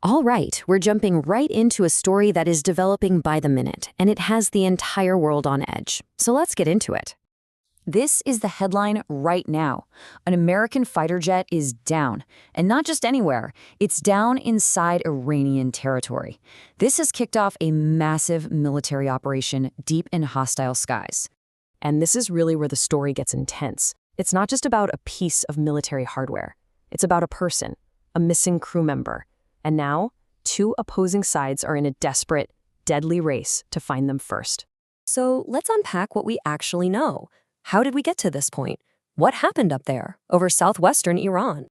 All right, we're jumping right into a story that is developing by the minute, and it has the entire world on edge. So let's get into it. This is the headline right now. An American fighter jet is down, and not just anywhere. It's down inside Iranian territory. This has kicked off a massive military operation deep in hostile skies. And this is really where the story gets intense. It's not just about a piece of military hardware. It's about a person, a missing crew member. And now, two opposing sides are in a desperate, deadly race to find them first. So let's unpack what we actually know. How did we get to this point? What happened up there, over southwestern Iran?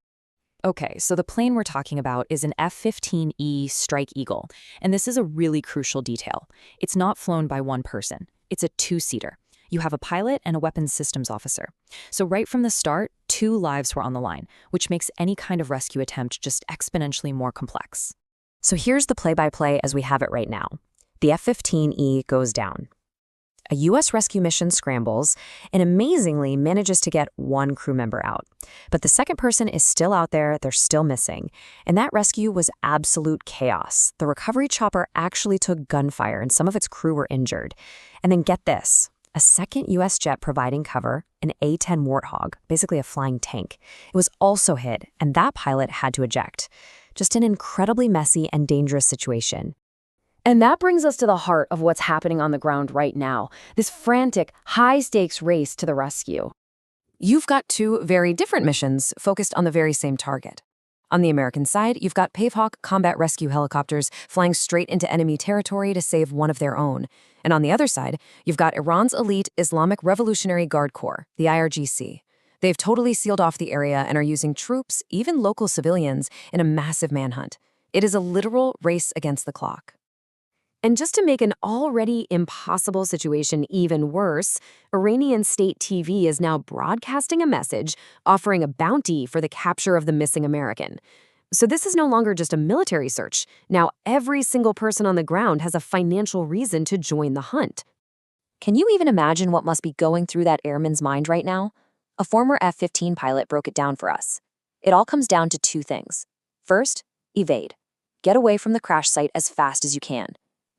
Okay, so the plane we're talking about is an F-15E Strike Eagle, and this is a really crucial detail. It's not flown by one person. It's a two-seater. You have a pilot and a weapons systems officer. So right from the start, 2 lives were on the line, which makes any kind of rescue attempt just exponentially more complex. So here's the play-by-play as we have it right now. The F-15E goes down. A U.S. rescue mission scrambles and amazingly manages to get 1 crew member out. But the second person is still out there, they're still missing. And that rescue was absolute chaos. The recovery chopper actually took gunfire and some of its crew were injured. And then get this. A second U.S. jet providing cover, an A-10 Warthog, basically a flying tank. It was also hit, and that pilot had to eject. Just an incredibly messy and dangerous situation. And that brings us to the heart of what's happening on the ground right now, this frantic, high-stakes race to the rescue. You've got 2 very different missions focused on the very same target. On the American side, you've got Pavehawk combat rescue helicopters flying straight into enemy territory to save one of their own. And on the other side, you've got Iran's elite Islamic Revolutionary Guard Corps, the IRGC. They've totally sealed off the area and are using troops, even local civilians, in a massive manhunt. It is a literal race against the clock. And just to make an already impossible situation even worse, Iranian state TV is now broadcasting a message offering a bounty for the capture of the missing American. So this is no longer just a military search. Now every single person on the ground has a financial reason to join the hunt. Can you even imagine what must be going through that airman's mind right now? A former F-15 pilot broke it down for us. It all comes down to 2 things. First, evade. Get away from the crash site as fast as you can.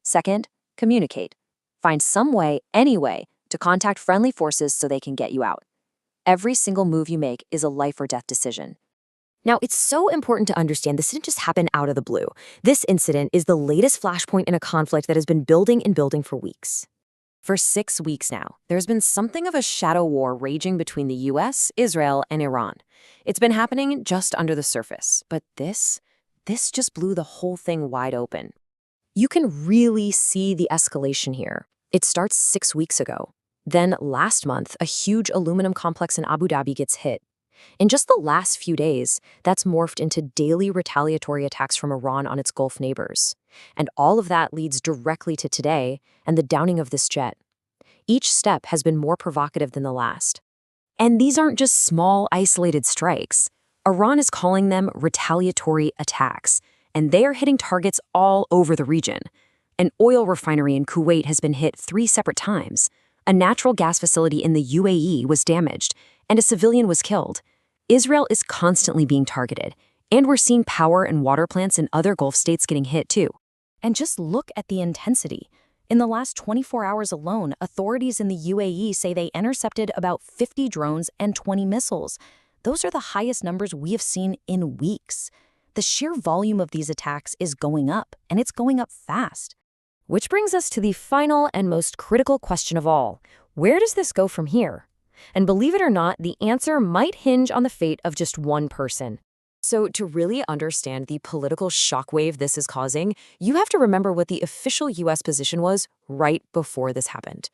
Second, communicate. Find some way, any way, to contact friendly forces so they can get you out. Every single move you make is a life or death decision. Now, it's so important to understand this didn't just happen out of the blue. This incident is the latest flashpoint in a conflict that has been building and building for weeks. For 6 weeks now, there's been something of a shadow war raging between the US, Israel, and Iran. It's been happening just under the surface, but this just blew the whole thing wide open. You can really see the escalation here. It starts 6 weeks ago. Then last month, a huge aluminum complex in Abu Dhabi gets hit. In just the last few days, that's morphed into daily retaliatory attacks from Iran on its Gulf neighbors. And all of that leads directly to today and the downing of this jet. Each step has been more provocative than the last. And these aren't just small, isolated strikes. Iran is calling them retaliatory attacks, and they are hitting targets all over the region. An oil refinery in Kuwait has been hit 3 separate times. A natural gas facility in the UAE was damaged, and a civilian was killed. Israel is constantly being targeted, and we're seeing power and water plants in other Gulf states getting hit too. And just look at the intensity. In the last 24 hours alone, authorities in the UAE say they intercepted about 50 drones and 20 missiles. Those are the highest numbers we have seen in weeks. The sheer volume of these attacks is going up, and it's going up fast. Which brings us to the final and most critical question of all. Where does this go from here? And believe it or not, the answer might hinge on the fate of just one person. So to really understand the political shockwave this is causing, you have to remember what the official U.S. position was right before this happened.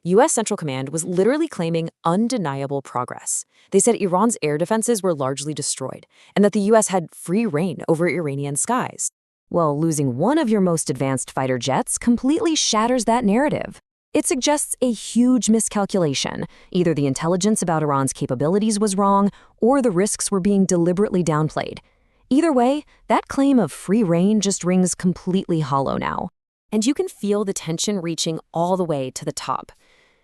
U.S. Central Command was literally claiming undeniable progress. They said Iran's air defenses were largely destroyed, and that the U.S. had free reign over Iranian skies. Well, losing one of your most advanced fighter jets completely shatters that narrative. It suggests a huge miscalculation. Either the intelligence about Iran's capabilities was wrong, or the risks were being deliberately downplayed. Either way, that claim of free reign just rings completely hollow now. And you can feel the tension reaching all the way to the top.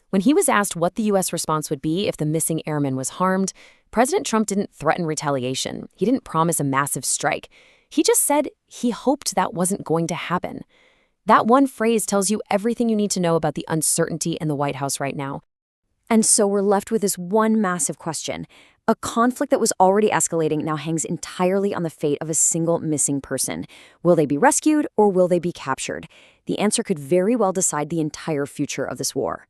When he was asked what the U.S. response would be if the missing airman was harmed, President Trump didn't threaten retaliation. He didn't promise a massive strike. He just said he hoped that wasn't going to happen. That one phrase tells you everything you need to know about the uncertainty in the White House right now. And so we're left with this one massive question. A conflict that was already escalating now hangs entirely on the fate of a single missing person. Will they be rescued or will they be captured? The answer could very well decide the entire future of this war.